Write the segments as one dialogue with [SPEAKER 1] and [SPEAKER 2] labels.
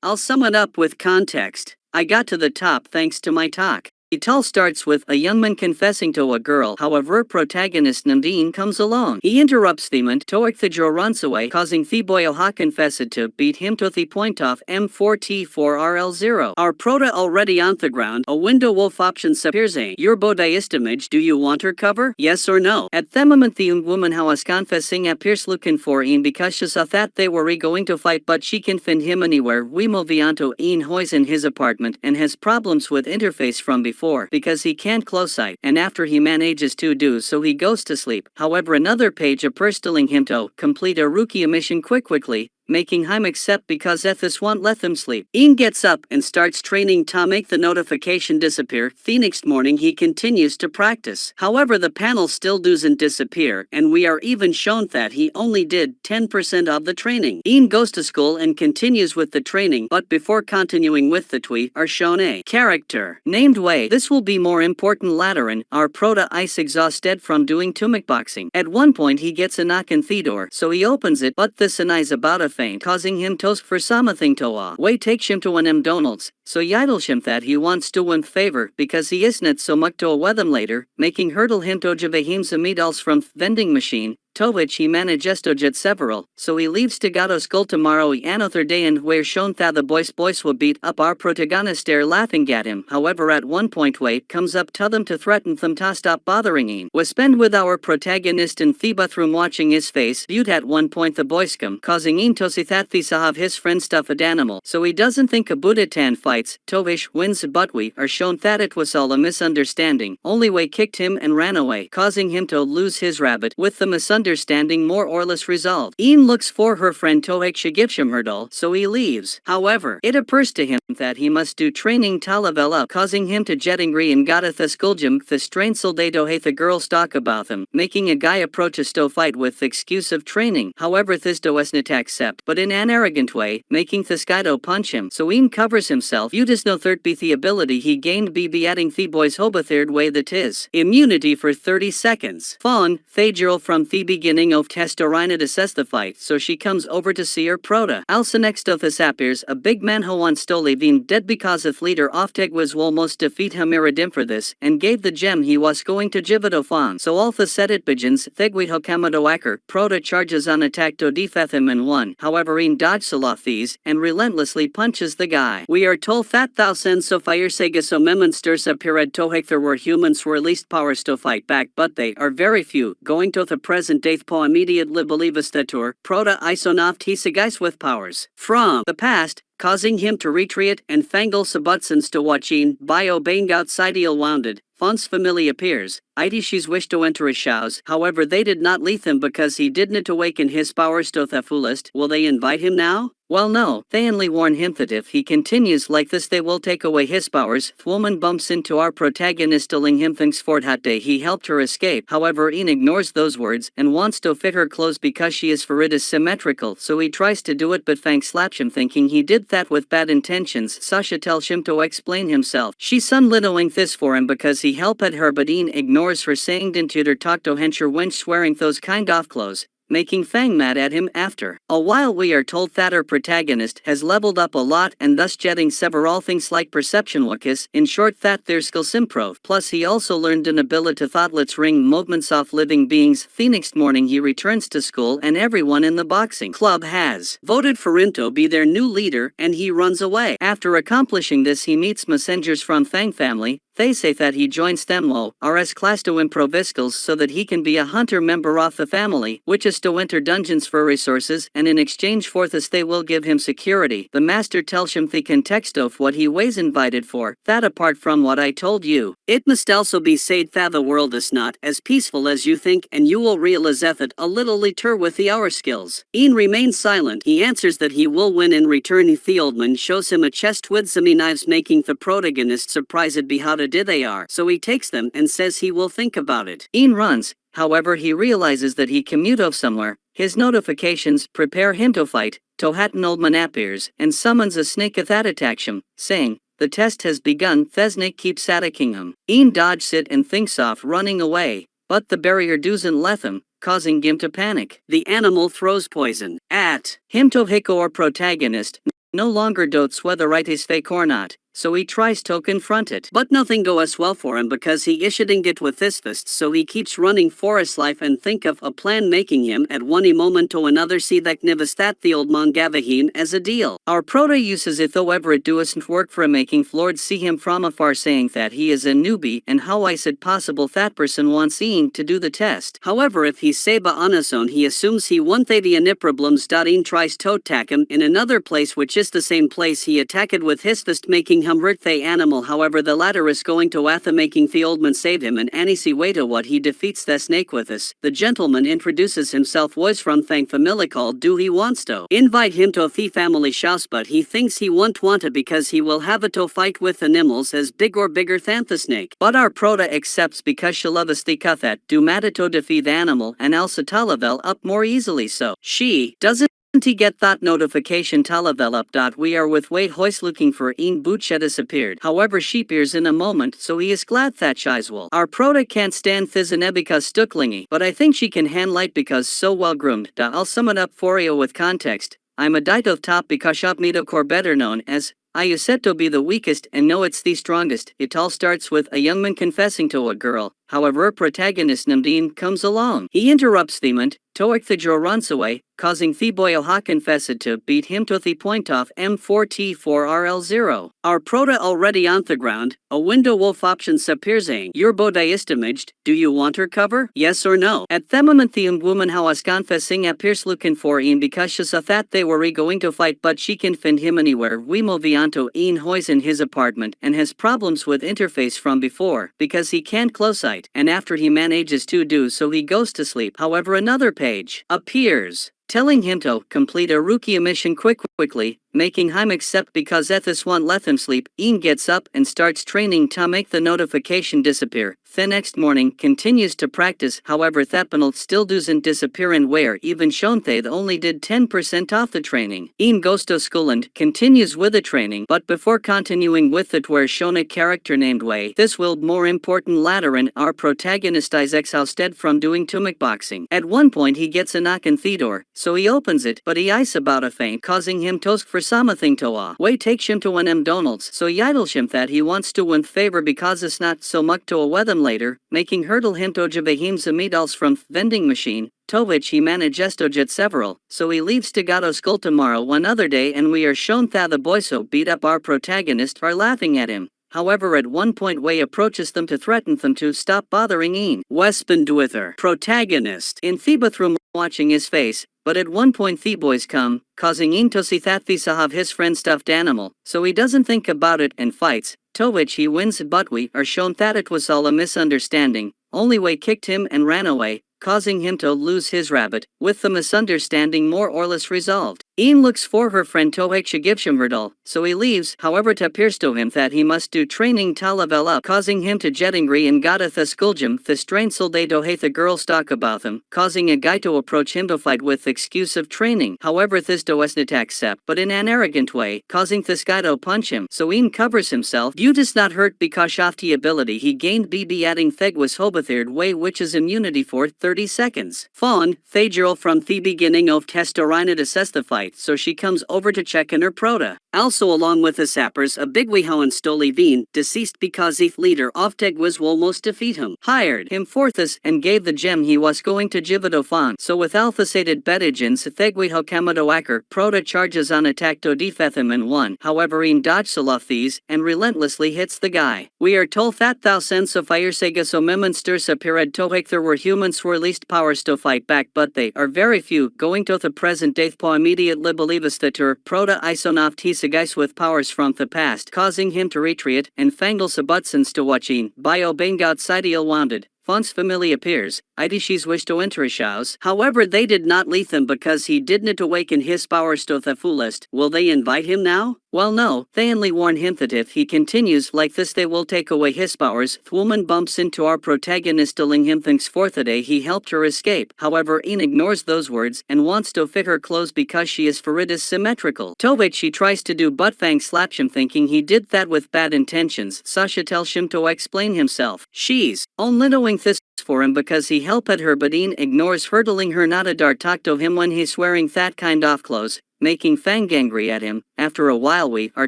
[SPEAKER 1] I'll sum it up with context. I got to the top thanks to my talk. It all starts with a young man confessing to a girl. However, protagonist Nandine comes along. He interrupts the man. Toik the Joe runs away, causing the boy ha confessed to beat him to the point of M4T4RL0. Our prota already on the ground. A window wolf option appears. Your Buddhist image. Do you want her cover? Yes or no? At the moment the young woman how was confessing appears looking for Ian because she saw that they were going to fight, but she can find him anywhere. We move on to Ian Hoy's in his apartment and has problems with interface from before because he can't close sight, and after he manages to do so he goes to sleep. However, another page appears telling him to complete a rookie mission quickly, making him accept because Ethis won't let them sleep. Ian gets up and starts training to make the notification disappear. The next morning he continues to practice. However, the panel still doesn't disappear, and we are even shown that he only did 10% of the training. Ian goes to school and continues with the training, but before continuing with the tweet are shown a character named Wei. This will be more important later in our prota ice exhausted from doing tumik boxing. At one point he gets a knock in the door, so he opens it, but this is about a causing him toast for something to Wei takes him to an McDonald's, so yidles him that he wants to win favor because he isn't so much to with him later, making hurdle him to give him some meatballs from vending machine, to which he manages to get several, so he leaves to go to school tomorrow another day, and we're shown that the boys will beat up our protagonist there laughing at him. However, at one point Wei comes up to them to threaten them to stop bothering him. We spend with our protagonist in the bathroom watching his face viewed. At one point the boys come, causing him to see that they saw his friend stuffed animal, so he doesn't think about it and fights. Tovish wins, but we are shown that it was all a misunderstanding. Only Wei kicked him and ran away, causing him to lose his rabbit, with the misunderstanding more or less resolved. Ian looks for her friend Tohek. She gives him her doll, so he leaves. However, it occurs to him that he must do training to level up, causing him to get angry and got at the school gym. The strange soldado hate the girls talk about him, making a guy approaches to fight with the excuse of training. However, this doesn't accept, but in an arrogant way, making this guy to punch him. So Ian covers himself. You does no third be the ability he gained be adding the boys hope a third way that is immunity for 30 seconds. Fawn, the girl from the beginning of Testorina assess the fight, so she comes over to see her prota. Also next of this appears a big man who wants to leave being dead because of leader Ofteg was almost defeat Hamiridim for this, and gave the gem he was going to give it to Fawn. So all the set it begins, Thegwit Hokamado Acker, prota charges on attack to defeat him in one. However, Ian dodges a lot these, and relentlessly punches the guy. We are told that thou sends so fire sega so memonsters appeared tohek there were humans were least powers to fight back, but they are very few. Going to the present day po immediately believe us that tour, prota isonaft he guys with powers from the past, causing him to retreat and fangle sabutsons to watching by obeying outside eel wounded. Fawn's family appears. Idishi's wish to enter his shows, however they did not leave him because he didn't awaken his powers to the fullest. Will they invite him now? Well no, they only warn him that if he continues like this they will take away his powers. The woman bumps into our protagonist telling him thanks for that day he helped her escape. However, Ian ignores those words and wants to fit her clothes because she is for it is symmetrical, so he tries to do it but Fang slaps him thinking he did that with bad intentions. Sasha tells him to explain himself. She's sunlittling this for him because he helped her, but Ian ignores her saying didn't you talk to hencher wench wearing those kind of clothes, making Fang mad at him after. A while we are told that our protagonist has leveled up a lot and thus jetting several things like perception wikis, in short that their skills improve. Plus he also learned an ability to thoughtlets ring movements off living beings. The next morning he returns to school and everyone in the boxing club has voted for him to be their new leader and he runs away. After accomplishing this he meets messengers from Fang family. They say that he joins them low, RS class to improve his skills so that he can be a hunter member of the family, which is to enter dungeons for resources, and in exchange for this they will give him security. The master tells him the context of what he was invited for, that apart from what I told you, it must also be said that the world is not as peaceful as you think, and you will realize that a little later with the hour skills. Ian remains silent. He answers that he will win in return. The old man shows him a chest with some knives, making the protagonist surprised be how did they are, so he takes them and says he will think about it. Ian runs, however he realizes that he commute off somewhere. His notifications prepare him to fight. Tohatan Oldman appears and summons a snake that attacks him, saying, the test has begun. Thesnake keeps attacking him. Ian dodges it and thinks off running away, but the barrier doesn't let him, causing him to panic. The animal throws poison at him. Tohiko, our protagonist, no longer doubts whether it is fake or not, so he tries to confront it. But nothing goes well for him because he is shooting it with his fists, so he keeps running for his life and think of a plan making him at one moment to another see that Nivastat the old Mongavahin as a deal. Our prota uses it however it doesn't work for making Flord see him from afar saying that he is a newbie and how is it possible that person wants Ian to do the test. However if he Seba on his own he assumes he won't the any problems. Ian tries to attack him in another place which is the same place he attacked with his fist making him hurt the animal. However the latter is going to Atha making the old man save him and Anisi Waito what he defeats the snake with us. The gentleman introduces himself was from Thang family called do he wants to invite him to the family house but he thinks he won't want to because he will have a to fight with animals as big or bigger than the snake. But our prota accepts because she loves the kathat do mata to defeat the animal and Elsa Talavel up more easily so she doesn't he get that notification Talavel up. We are with Wade Hoist looking for Ian Butcha disappeared. However she appears in a moment so he is glad that Chiswell. Our prota can't stand Thizane because Stucklingy but I think she can handle it because so well groomed. I'll sum it up for you with context. I'm a dite of top because Shopmeto Core better known as I is said to be the weakest and know it's the strongest. It all starts with a young man confessing to a girl. However, protagonist Namdeen comes along. He interrupts the moment, Toik the Joe runs away, causing the boy Oha confessed to beat him to the point of M4T4RL0. Our prota already on the ground, a window wolf option appears saying, your Bodai is damaged, do you want her cover? Yes or no? At the moment the woman how was confessing appears looking for Ian because she saw that they were going to fight but she can find him anywhere. We move on to Ian Hoy's in his apartment and has problems with interface from before because he can't close sight and after he manages to do so he goes to sleep. However another page appears telling him to complete a rookie mission quickly, making him accept because Ethis won't let him sleep. Ian gets up and starts training to make the notification disappear. The next morning continues to practice, however Thapinal still doesn't disappear and where even Shonthe only did 10% off the training. Ian goes to school and continues with the training, but before continuing with it where shown a character named Wei, this will more important latter and our protagonist Isaac's ousted from doing Tumic boxing. At one point he gets a knock in the door, so he opens it, but he ice about a feint causing him toast for something to Wei takes him to an McDonald's, so he idles him that he wants to win favor because it's not so much to a weather later, making hurdle him to Javahim's amidals from vending machine, to which he manages to get several, so he leaves to Gato Skull tomorrow one other day and we are shown that the boys who beat up our protagonist are laughing at him. However at one point Wei approaches them to threaten them to stop bothering Ian. Westbund with her protagonist in the bathroom watching his face, but at one point the boys come, causing Ian to see that Thisa have his friend stuffed animal, so he doesn't think about it and fights, to which he wins but we are shown that it was all a misunderstanding, only Wei kicked him and ran away, causing him to lose his rabbit, with the misunderstanding more or less resolved. Ian looks for her friend Tohek Shigivshamverdal, so he leaves, however it appears to him that he must do training to level up, causing him to get angry and got a Theskuljum, the strain soldato hate the girls talk about him, causing a guy to approach him to fight with excuse of training. However this doesn't accept, but in an arrogant way, causing this guy to punch him, so Ian covers himself. You does not hurt because of the ability he gained BB adding Thegwas Hobathird way which is immunity for 30 seconds. Fawn, Thagirl from the beginning of Testorina assess the fight, so she comes over to check in her prota. Also along with the sappers a bigwiho and Stoli Bean, deceased because the leader of Tegwas will almost defeat him. Hired him forthus and gave the gem he was going to Jivato Fawn, so with alpha-sated Betijins Thegwiho Kamadoaker, prota charges on attack to defeat him and won. However Ian dodges all of these and relentlessly hits the guy. We are told that thou sense of fire sega so memonsters appeared tohek there were humans who released powers to fight back but they are very few, going to the present death po immediately believest that her prota isonof tisagais with powers from the past, causing him to retreat and fangles a butsons to watching, bio bang outside wounded. Fon's family appears, Idishis wish to enter his house, however they did not leave him because he didn't awaken his powers to the fullest. Will they invite him now? Well no, they only warn him that if he continues like this they will take away his powers. The woman bumps into our protagonist telling him thanks for the day he helped her escape. However Ian ignores those words and wants to fit her clothes because she is Faridis symmetrical. To which she tries to do but Fang slaps him thinking he did that with bad intentions. Sasha tells him to explain himself. She's only doing this for him because he helped her but Ian ignores hurdling her not a dart talk to him when he's wearing that kind of clothes. making Fang angry at him. After a while we are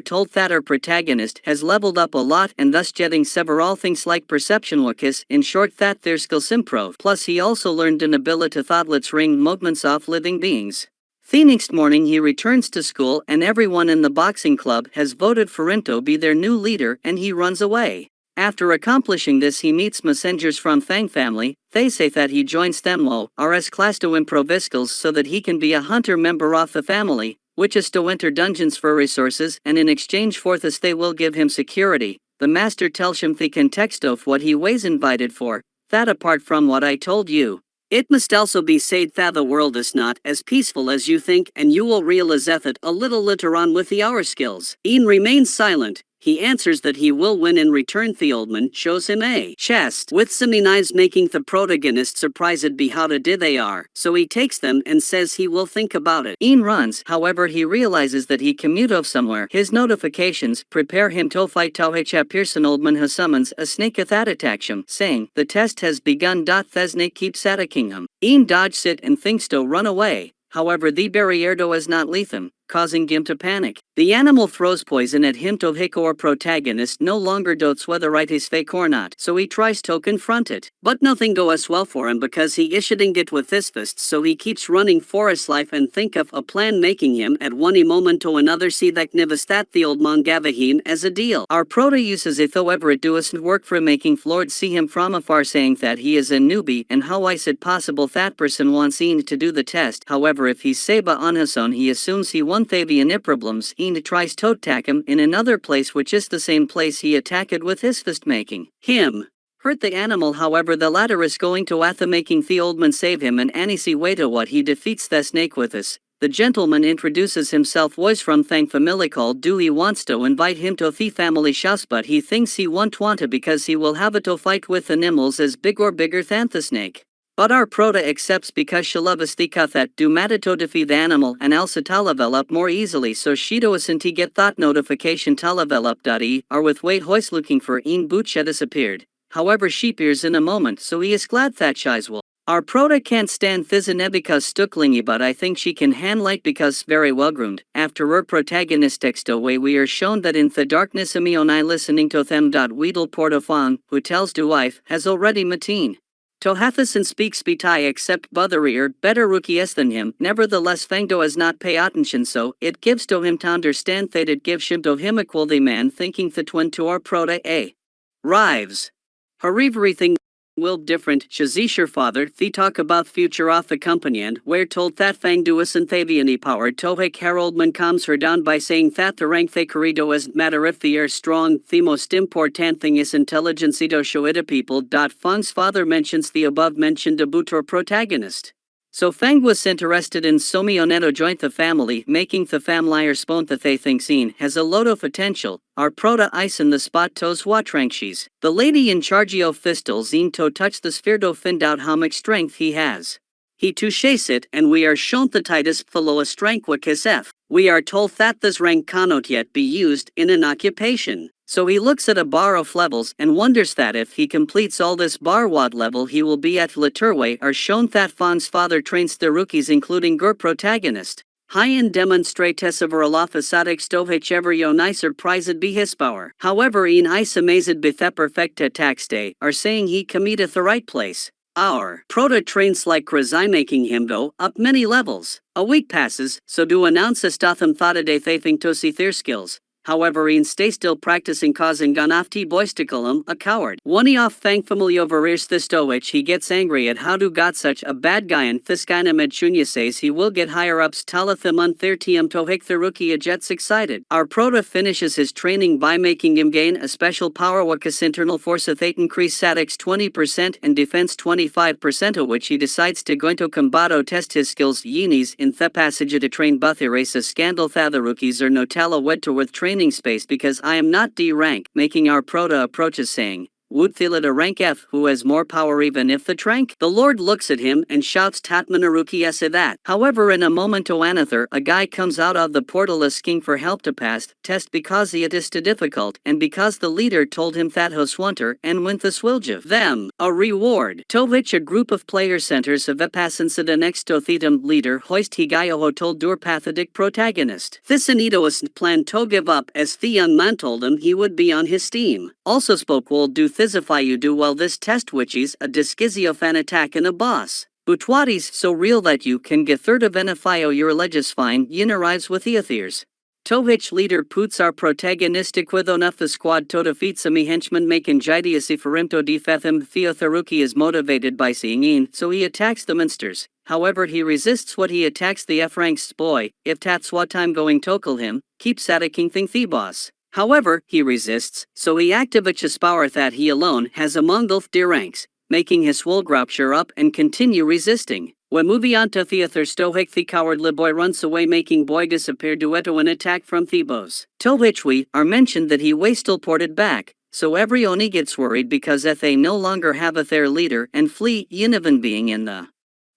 [SPEAKER 1] told that our protagonist has leveled up a lot and thus getting several things like perception wakis, in short that their skills improve. Plus he also learned an ability to thoughtlets ring movements of living beings. The next morning he returns to school and everyone in the boxing club has voted for him to be their new leader and he runs away. After accomplishing this he meets messengers from Fang family. They say that he joins them RS class to improve his skills so that he can be a hunter member of the family, which is to enter dungeons for resources and in exchange for this they will give him security. The master tells him they can text off what he was invited for, that apart from what I told you. It must also be said that the world is not as peaceful as you think and you will realize that a little later on with the hour skills. Ian remains silent. He answers that he will win in return. The old man shows him a chest with some knives making the protagonist surprised by how did they are. So he takes them and says he will think about it. Ian runs, however he realizes that he commute off somewhere. His notifications prepare him to fight Tauhecha Pearson. Old man has summons a snake that attacks him, saying the test has begun. The snake keeps attacking him. Ian dodges it and thinks to run away. However the barrier is not lethal, causing him to panic. The animal throws poison at him. To Hiko our protagonist no longer doubts whether it is fake or not, so he tries to confront it. But nothing goes well for him because he is shooting it with his fists, so he keeps running for his life and think of a plan making him at one moment to another see that Nivas that the old man gave him as a deal. Our prota uses it however it doesn't work for making Lord see him from afar saying that he is a newbie and how is it possible that person wants Ian to do the test. However if he's Seba on his own he assumes he won't have any problems. Ian tries to attack him in another place which is the same place he attacked with his fist making him hurt the animal. However the latter is going to Atha making the old man save him and Anisi way to what he defeats the snake with us. The gentleman introduces himself was from Thang family called Dewey wants to invite him to the family house but he thinks he won't want to because he will have to fight with animals as big or bigger than the snake. But our prota accepts because she loves the that do matter to defeat the animal and also televelop more easily so she doesn't get that notification televelop.e are with wait hoist looking for Ian Butcha disappeared. However she appears in a moment so he is glad that she's will. Our prota can't stand Thizane because Stucklingy but I think she can handle it because very well groomed. After her protagonist text away we are shown that in the darkness Amioni listening to them. Weedle Portofan, who tells to wife, has already mateen. Tohathasan speaks Bitai except Butherier, better rookies than him. Nevertheless Fangdo has not pay attention so it gives to him to understand that it gives him to him equal the man thinking the twin to our prota a. Rives. Her everything will different. Shazishar father the talk about future of the company and we're told that Fangduas and Thaviani power Tohek Haroldman calms her down by saying that the rank they corrido isn't matter if they are strong. The most important thing is intelligence to show it to people. Fang's father mentions the above mentioned debutor protagonist. So Fang was interested in Somioneto joint the family, making the family respond that they think seen has a lot of potential. Our prota ice in the spot tos watrankshis. The lady in charge of Fistel zine to touch the sphere to find out how much strength he has. He touches it and we are shown the Titus Philo strength with his F. We are told that this rank cannot yet be used in an occupation. So he looks at a bar of levels and wonders that if he completes all this bar what level he will be at. Laturway are shown that Fang's father trains the rookies including Gur protagonist. High-end demonstrates of Alafasadik Stovich ever yonai surprised be his power. However in ice amazed be the perfect tax day are saying he committeth the right place. Our prota trains like Krazai making him go up many levels. A week passes, so do announce a Statham Thotade they think to see their skills. However Ian stays still practicing causing Ganafti Boisticulum a coward. One off thankfully overrears this to which he gets angry at how do got such a bad guy and this kind of Medchunya says he will get higher ups Talathim on Thirtium to hik the rookie gets excited. Our prota finishes his training by making him gain a special power wakas internal force of 8 increase statics 20% and defense 25% of which he decides to going to combato test his skills yinis in the passage to train Buthi race a scandal tha the rookies are no tala wed to with training space because I am not D rank, making our prota approaches saying, would feel it a rank F who has more power even if the trank. The Lord looks at him and shouts Tatmanaruki esse that. However in a moment to another a guy comes out of the portal asking for help to pass test because it is too difficult and because the leader told him that hoswanter and went the swiljiv them a reward. To which a group of players centers of epassensa the next to thetum leader hoist higayoho told Durpathidic protagonist. This Anitoist planned to give up as the young man told him he would be on his team. Also spoke will do thizify you do well this test witches a disgizio fan attack and a boss. Butwatis so real that you can get third of NFIO your alleges fine yin arrives with Eothers. To which leader puts our protagonistic with enough the squad to defeat some henchmen making jidiasi for him to defeat him. Theotharuki is motivated by seeing in, so he attacks the monsters. However he resists what he attacks the F-ranks boy, if that's what I'm going to kill him, keeps attacking the boss. However, he resists, so he activates power that he alone has among both dear ranks, making his Wolgrapture up and continue resisting. When moving on to Theather Stoic the cowardly boy runs away making boy disappear duetto an attack from Thebos. To which we are mentioned that he was still ported back, so every Oni gets worried because if they no longer have their leader and flee Yinivan being in the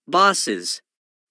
[SPEAKER 1] bosses.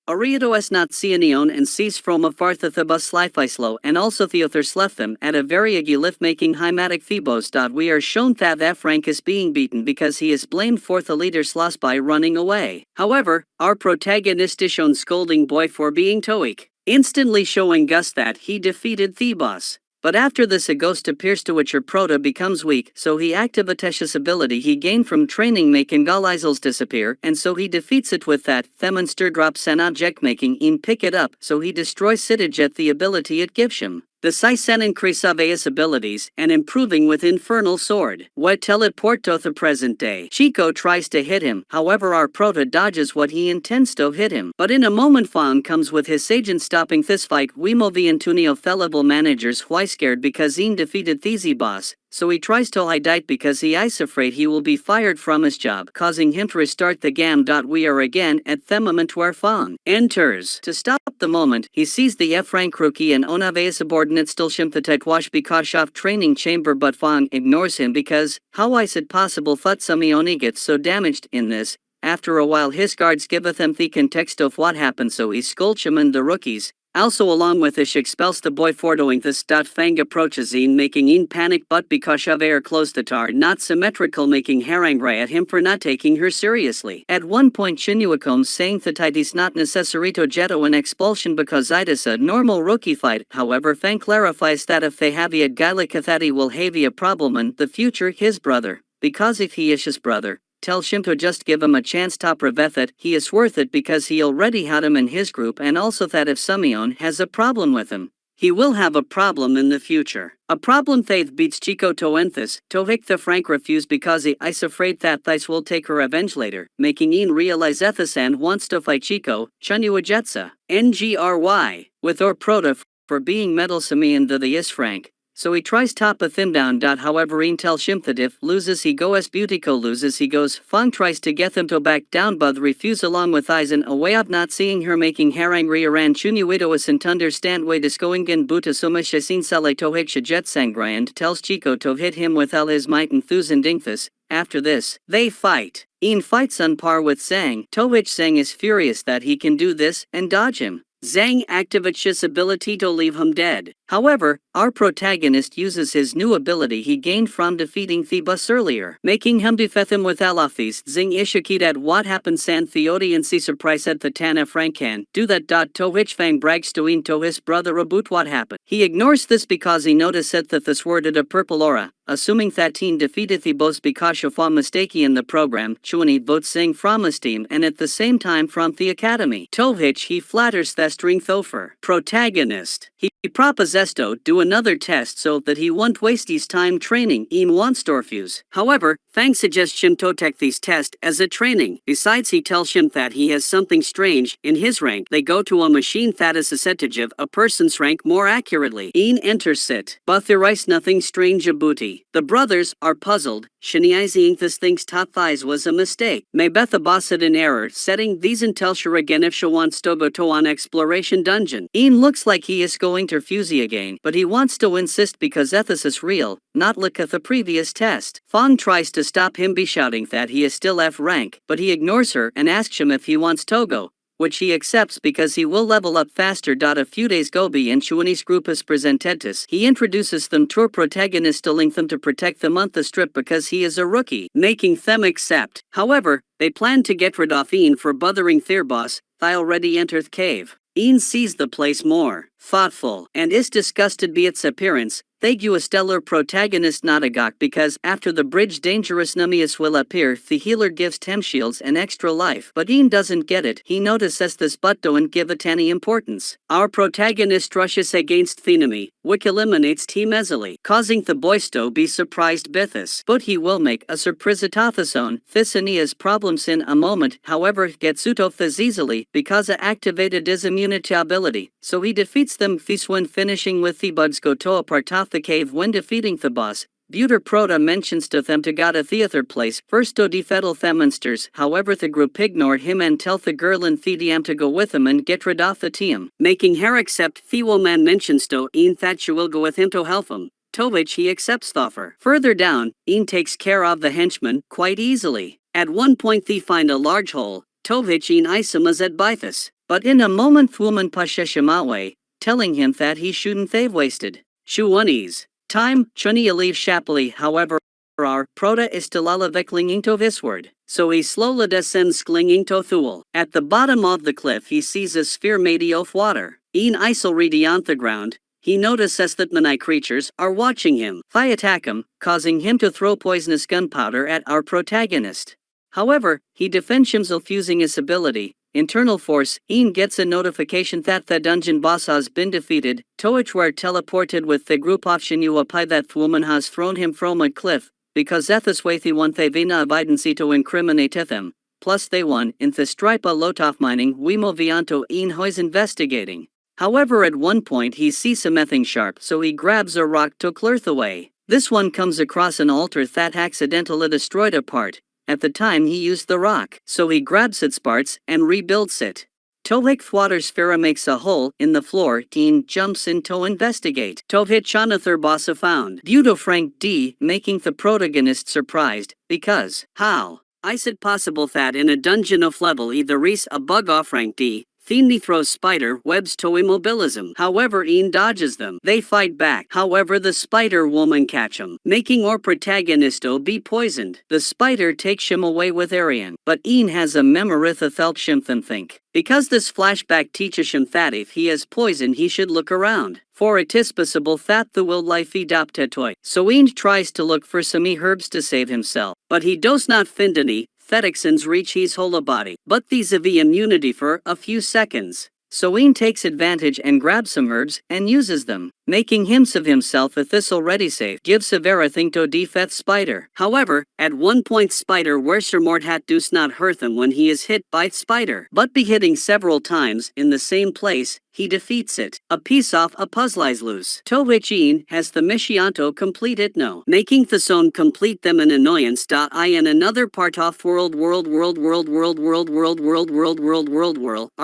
[SPEAKER 1] Arieto es not Cianion and cease from afar the bus Slyfislo and also Theother left them at a very agilif making hymatic Thebos. We are shown that F rank is being beaten because he is blamed for the leader's loss by running away. However, our protagonist is shown scolding boy for being Toik, instantly showing Gus that he defeated Thebos. But after this a ghost appears to which her prota becomes weak, so he activates ability he gained from training making Galizels disappear, and so he defeats it with that Themonster drops an object making in pick it up, so he destroys Citijet the ability it gives him. The Saisen increase of A's abilities and improving with Infernal Sword. What teleport to the present day. Chico tries to hit him, however our prota dodges what he intends to hit him. But in a moment Fong comes with his agent stopping this fight. Wimovi and Tunio fellow managers why scared because Zine defeated Thezi boss. So he tries to hide it because he is afraid he will be fired from his job, causing him to restart the game. We are again at the moment where Fong enters. To stop the moment, he sees the F-rank rookie and Onave subordinate still shimpatet wash because of training chamber, but Fong ignores him because, how is it possible that Samioni gets so damaged in this? After a while his guards giveth him the context of what happened, so he scolds him and the rookies. Also along with this expels the boy for doing this. Fang approaches in making in panic but because of air close the tar not symmetrical making her angry at him for not taking her seriously. At one point Shinuakom saying that it is not necessary to jetto an expulsion because it is a normal rookie fight. However Fang clarifies that if they have a Gylikathati will have a problem in the future his brother, because if he is his brother, tell him to just give him a chance to prevent it, he is worth it because he already had him in his group, and also that if Samion has a problem with him, he will have a problem in the future. A problem Faith beats Chico to Enthis, Tovik the Frank refused because he is afraid that Thais will take her revenge later, making Ian realize Ethisan wants to fight Chico, Chunuajetsa, NGRY, with or prota for being meddlesome in the is Frank. So he tries top of him down. However Ian tells him that if loses he goes Beautico loses he goes. Fong tries to get them to back down but refuse along with Eisen a way of not seeing her making her angry around Chunuidois and understand way discoingen butasuma shasin sale tohik shajet sangrai and tells Chico to hit him with all his might and thus and dingus. After this, they fight. Ian fights on par with Zhang. Tohich Zhang is furious that he can do this and dodge him. Zhang activates his ability to leave him dead. However, our protagonist uses his new ability he gained from defeating Thebus earlier, making him defeat him with Alafis. Zing Ishikid at what happened San Theodi and see surprise at the Tana Frankan. Do that. To which Fang brags to his brother about what happened. He ignores this because he noticed that this worded a purple aura, assuming that teen defeated Thebos because of a mistake in the program. Chuani votes Zing from his team and at the same time from the academy. To which he flatters the string Thofer. Protagonist. He proposes to do another test so that he won't waste his time training in Wanstorfuse. However, Fang suggests him to take these tests as a training. Besides he tells him that he has something strange in his rank. They go to a machine that is susceptible of a person's rank more accurately. Ian enters it, but there is nothing strange about it. The brothers are puzzled. Shiniizing this thinks top thighs was a mistake. Maybetha bossed in error, setting these and tells her again if she wants to go to an exploration dungeon. Ian looks like he is going to refuse again, but he wants to insist because ethos is real, not look at the previous test. Fong tries to stop him by shouting that he is still F rank, but he ignores her and asks him if he wants Togo, which he accepts because he will level up faster. A few days go by and Chuani's group is presented to us. He introduces them to a protagonist telling them to protect them on the strip because he is a rookie, making them accept. However, they plan to get rid of Ian for bothering their boss. They already entered the cave. Ian sees the place more thoughtful and is disgusted by its appearance. They give a stellar protagonist Notagok because after the bridge dangerous Numius will appear, the healer gives Tem shields an extra life. But Ian doesn't get it. He notices this but don't give it any importance. Our protagonist rushes against the enemy, which eliminates Team easily, causing the boys to be surprised by this. But he will make a surprise at his own. This and he has problems in a moment, however gets out of this easily because it activated his immunity ability, so he defeats them. This when finishing with the buds go to a part of the cave. When defeating the boss, Buter Prota mentions to them to go to theater place first to defeat the monsters. However the group ignore him and tell the girl in Thediam to go with him and get rid of the team, making her accept. The woman mentions to Ian that she will go with him to help him, to which he accepts the offer. Further down, Ian takes care of the henchmen quite easily. At one point they find a large hole, to which Ian Isamas at Bithus, but in a moment the woman pushes him away, telling him that he shouldn't have wasted Shuani's time. Chunia leaves happily. However, our Prota is still clinging to this word, so he slowly descends clinging to Thule. At the bottom of the cliff he sees a sphere made of water. Ian Isel ready on the ground. He notices that many creatures are watching him. They attack him, causing him to throw poisonous gunpowder at our protagonist. However, he defends himself using his ability, Internal Force. Ian gets a notification that the dungeon boss has been defeated, to which we're teleported with the group of Shinuapai that the woman has thrown him from a cliff, because at this way they want the vina evidence to incriminate them. Plus they won in the stripe a lot of mining. We move on to Ian who is investigating. However at one point he sees something sharp, so he grabs a rock to clear the way. This one comes across an altar that accidentally destroyed a part. At the time he used the rock, so he grabs its parts and rebuilds it. Tovik water sphere makes a hole in the floor. Ian jumps in to investigate. Tovik Jonathan Bossa found Buto Frank D, making the protagonist surprised, because how is it possible that in a dungeon of level E there is a bug off rank D? Themni throws spider webs to immobilism. However Ian dodges them. They fight back. However the spider woman catch him, making our protagonisto be poisoned. The spider takes him away with Arian. But Ian has a memoritha thelpshim think. Because this flashback teaches him that if he is poisoned he should look around, for it is possible that the wildlife adopted toy. So Ian tries to look for some herbs to save himself, but he does not find any. Thetoxins reach his whole body, but these have immunity for a few seconds. So Ian takes advantage and grabs some herbs and uses them, making himself a thistle ready safe. Gives severe thing to defeat spider. However, at one point spider worser Mordhat does not hurt him when he is hit by spider, but be hitting several times in the same place. He defeats it. A piece of a puzzle is loose, to which Ian has the Mishianto complete it no, making the zone complete them an annoyance. I in another part of world are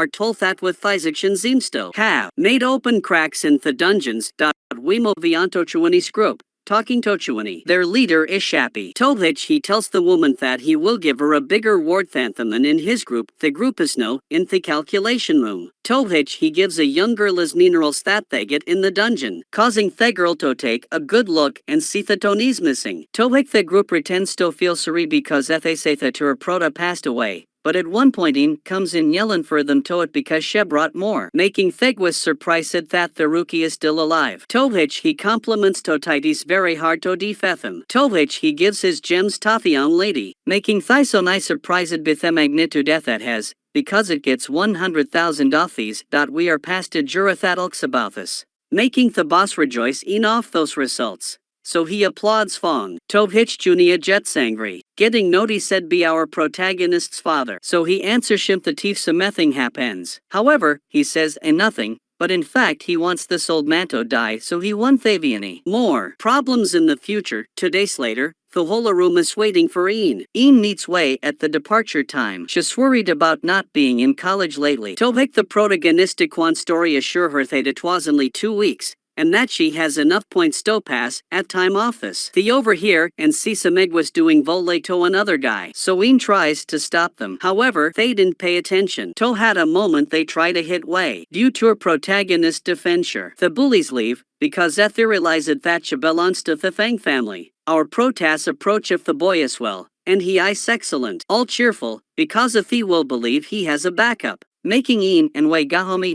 [SPEAKER 1] told that with Physiction Zimsto have made open cracks in the dungeons. We move Vianto Chuani's group. Talking to Chuani, their leader is Shappy. To which he tells the woman that he will give her a bigger reward than them and in his group. The group is no in the calculation room. To which he gives a young girl as minerals that they get in the dungeon, causing the girl to take a good look and see that Tony's missing. To which the group pretends to feel sorry because they say that her prota passed away. But at one point Ian comes in yelling for them to it because she brought more, making Thegwis surprised that the rookie is still alive. To which he compliments Totides very hard to defeat him. To which he gives his gems to the young lady, making Thysonai surprised with the magnitude death it has, because it gets 100,000 of these. We are past to Jurathatalks about this, making the boss rejoice in off those results. So he applauds Fong. Tovhich Junia gets angry, getting noticed said be our protagonist's father. So he answers him the thief something happens. However, he says nothing, but in fact he wants this old man to die so he won't have any more problems in the future. 2 days later, the whole room is waiting for Ian. Ian meets Wei at the departure time. She's worried about not being in college lately. Tovhik the protagonistic one story assure her that it was only 2 weeks, and that she has enough points to pass at time office. They overhear and see Sameg was doing volley to another guy, so Ian tries to stop them. However, they didn't pay attention. To had a moment they try to hit Wei. Due to her protagonist defenture, the bullies leave, because they realize that she belongs to the Fang family. Our protas approach if the boy is well, and he is excellent, all cheerful, because if he will believe he has a backup. Making Ian and Wei Gahomi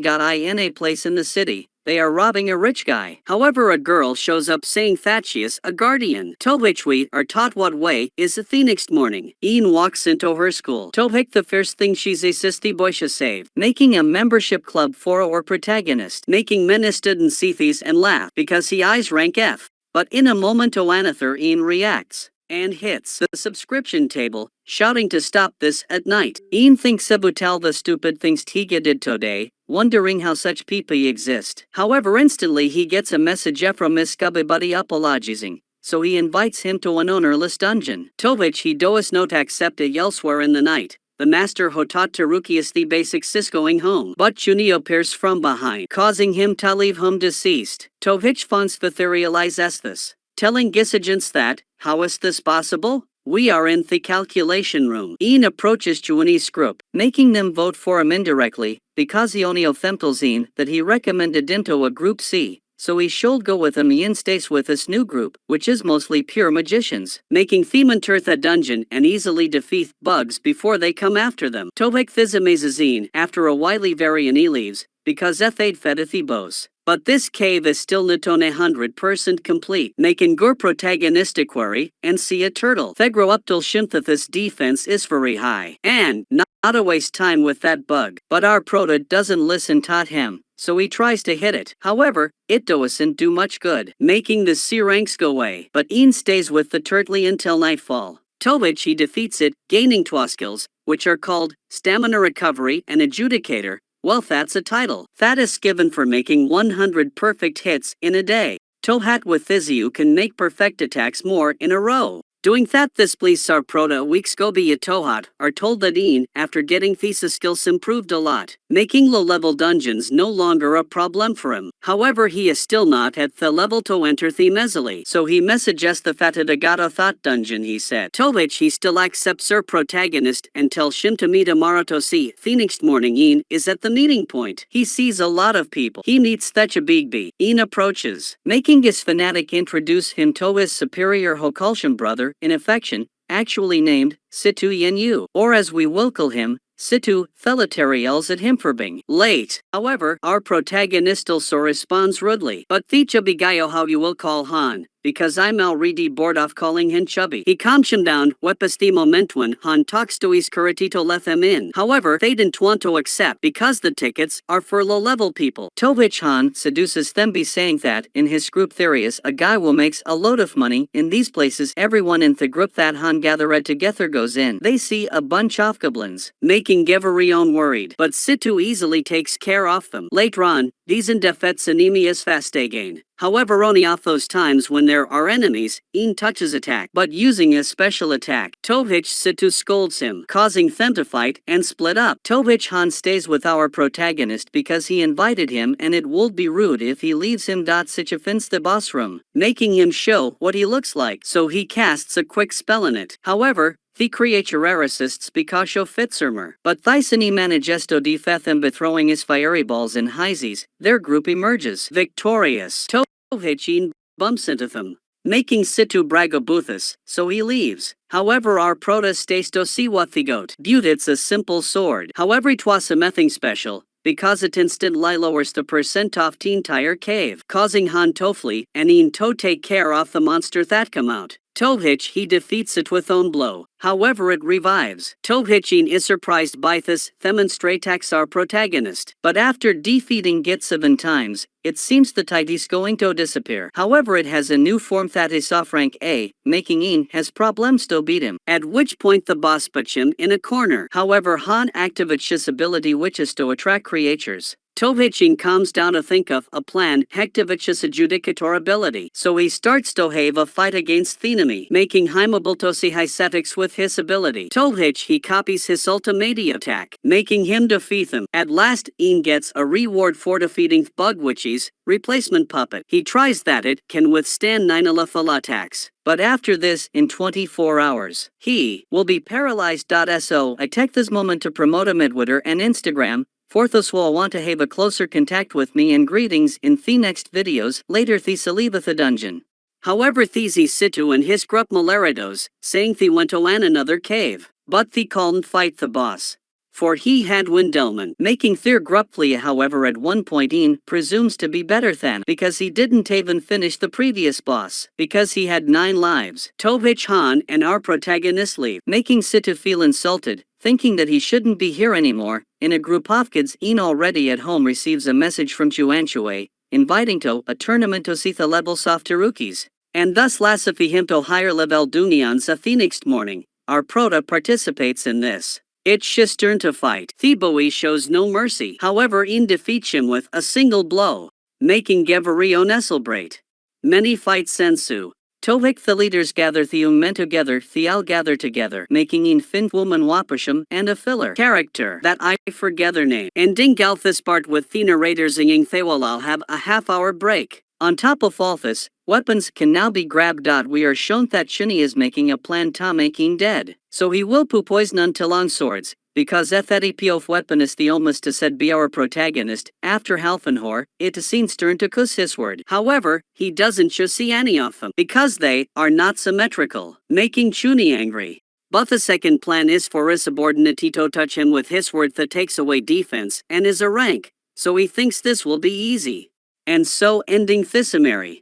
[SPEAKER 1] in a place in the city. They are robbing a rich guy. However, a girl shows up saying that she is a guardian. To which we are taught what Wei is the next morning. Ian walks into her school. To pick the first thing she's a sisty boy should save. Making a membership club for our protagonist. Making many students see these and laugh because he eyes rank F. But in a moment to Anather Ian reacts and hits the subscription table, shouting to stop this at night. Ian thinks Sebutal the stupid things Tiga did today, wondering how such people exist. However, instantly he gets a message from Miss Buddy apologizing, so he invites him to an ownerless dungeon, to which he does not accept it elsewhere in the night. The master who taught Taruki is the basics is going home, but Junio appears from behind, causing him to leave home deceased. To which Fonsfith realizes this, telling Gisagents that, how is this possible? We are in the calculation room. Ian approaches Juani's group, making them vote for him indirectly, because he only offemples Ian that he recommended into a group C, so he should go with him. Ian stays with this new group, which is mostly pure magicians, making them enter the dungeon and easily defeat bugs before they come after them. Tobek Thizamazazine, after a wily variant he leaves, because they'd fed a Thebos. But this cave is still not 100% complete, making Gur protagonistic query and see a turtle. They grow up till Shinthith's defense is very high, and not a waste time with that bug. But our prota doesn't listen to him, so he tries to hit it. However, it doesn't do much good, making the C ranks go away. But Ian stays with the turtle until nightfall. To which he defeats it, gaining 2 skills, which are called Stamina Recovery and Adjudicator. Well, that's a title. That is given for making 100 perfect hits in a day. Tohat with Thizio can make perfect attacks more in a row. Doing that this please our prota weeks go be a Tohat are told that Ian, after getting Thesis skills improved a lot, making low-level dungeons no longer a problem for him. However, he is still not at the level to enter theme easily, so he messages the Fatadagato Thought dungeon he said. To which he still accepts her protagonist and tells Shin to meet Amarato C. The next morning Ian is at the meeting point. He sees a lot of people. He meets Thecha Bigby. Ian approaches, making his fanatic introduce him to his superior Hokulshan brother, in affection, actually named Situ Yenyu, or as we will call him, Situ. Felitary yells at him for being late. However, our protagonist also responds rudely. But Thicha Bigayo how you will call Han, because I'm already bored of calling him chubby. He calms him down, wepasti moment when Han talks to his curity to let them in. However, they didn't want to accept because the tickets are for low-level people. To which Han seduces them by saying that in his group theories a guy will makes a load of money in these places. Everyone in the group that Han gathered together goes in. They see a bunch of goblins, making Geverion worried, but Situ easily takes care of them. Later on, these defeats anemias fast again. However, only off those times when there are enemies, Ian touches attack, but using a special attack. To which Situ scolds him, causing them to fight and split up. To which Han stays with our protagonist because he invited him and it would be rude if he leaves him. Such offends the boss room, making him show what he looks like, so he casts a quick spell in it. However, the creature assists because of Fitzermer, but Thysony manages to defeat them by throwing his fiery balls in Hyzes. Their group emerges victorious. Tohichin bumps into them, making Situ Bragobuthus, so he leaves. However, our prota stays to see what they got. Dude, it's a simple sword. However, it was a nothing special, because it instantly lowers the percent of the entire cave, causing Han to flee and Ian to take care of the monster that come out. Tohich he defeats it with own blow. However, it revives. Tohichin is surprised by this, demonstrates our protagonist. But after defeating it 7 times, it seems the tide is going to disappear. However, it has a new form that is off rank A, making Ian has problems to beat him. At which point the boss puts him in a corner. However, Han activates his ability which is to attract creatures, Tovichin comes down to think of a plan Hektovich's adjudicator ability. So he starts to have a fight against Thenemy, making Himabultosi Hysetics with his ability. Tovich he copies his ultimate attack, making him defeat him. At last, Ian gets a reward for defeating Bugwitch's replacement puppet. He tries that it can withstand 9 Alafala attacks. But after this, in 24 hours, he will be paralyzed. So I take this moment to promote him at Twitter and Instagram. Fourthos will want to have a closer contact with me and greetings in the next videos. Later the leave the dungeon. However Thesi situ and his grup malaridos, saying the went to another cave. But the calmed fight the boss. For he had Windelman, making Thir Gruplia however at one point Ian presumes to be better than because he didn't even finish the previous boss, because he had 9 lives. Tovich Han and our protagonist leave, making Situ feel insulted, thinking that he shouldn't be here anymore. In a group of kids, Ian already at home receives a message from Chuanchue, inviting to a tournament to see the level softer rookies. And thus Lasafi him to higher level Dunians the next morning. Our prota participates in this. It's his turn to fight. Theboe shows no mercy. However, Ian defeats him with a single blow, making Gevario Nesselbrate. Many fights ensue. Tovik the leaders gather men together, Thial gather together, making Ian Fin woman Wapasham and a filler character that I forget their name. And Dingalthus part with the narrator singing Thewalal have a half-hour break. On top of all this, weapons can now be grabbed. We are shown that Shinny is making a plan to make Ian dead. So he will poison until long swords, because Ethetipof weapon is the almost to said be our protagonist. After Halfenhor, it seems turn to cuss his word. However, he doesn't see any of them, because they are not symmetrical, making Chuni angry. But the second plan is for a subordinate to touch him with his word that takes away defense, and is a rank, so he thinks this will be easy. And so ending Thisomary.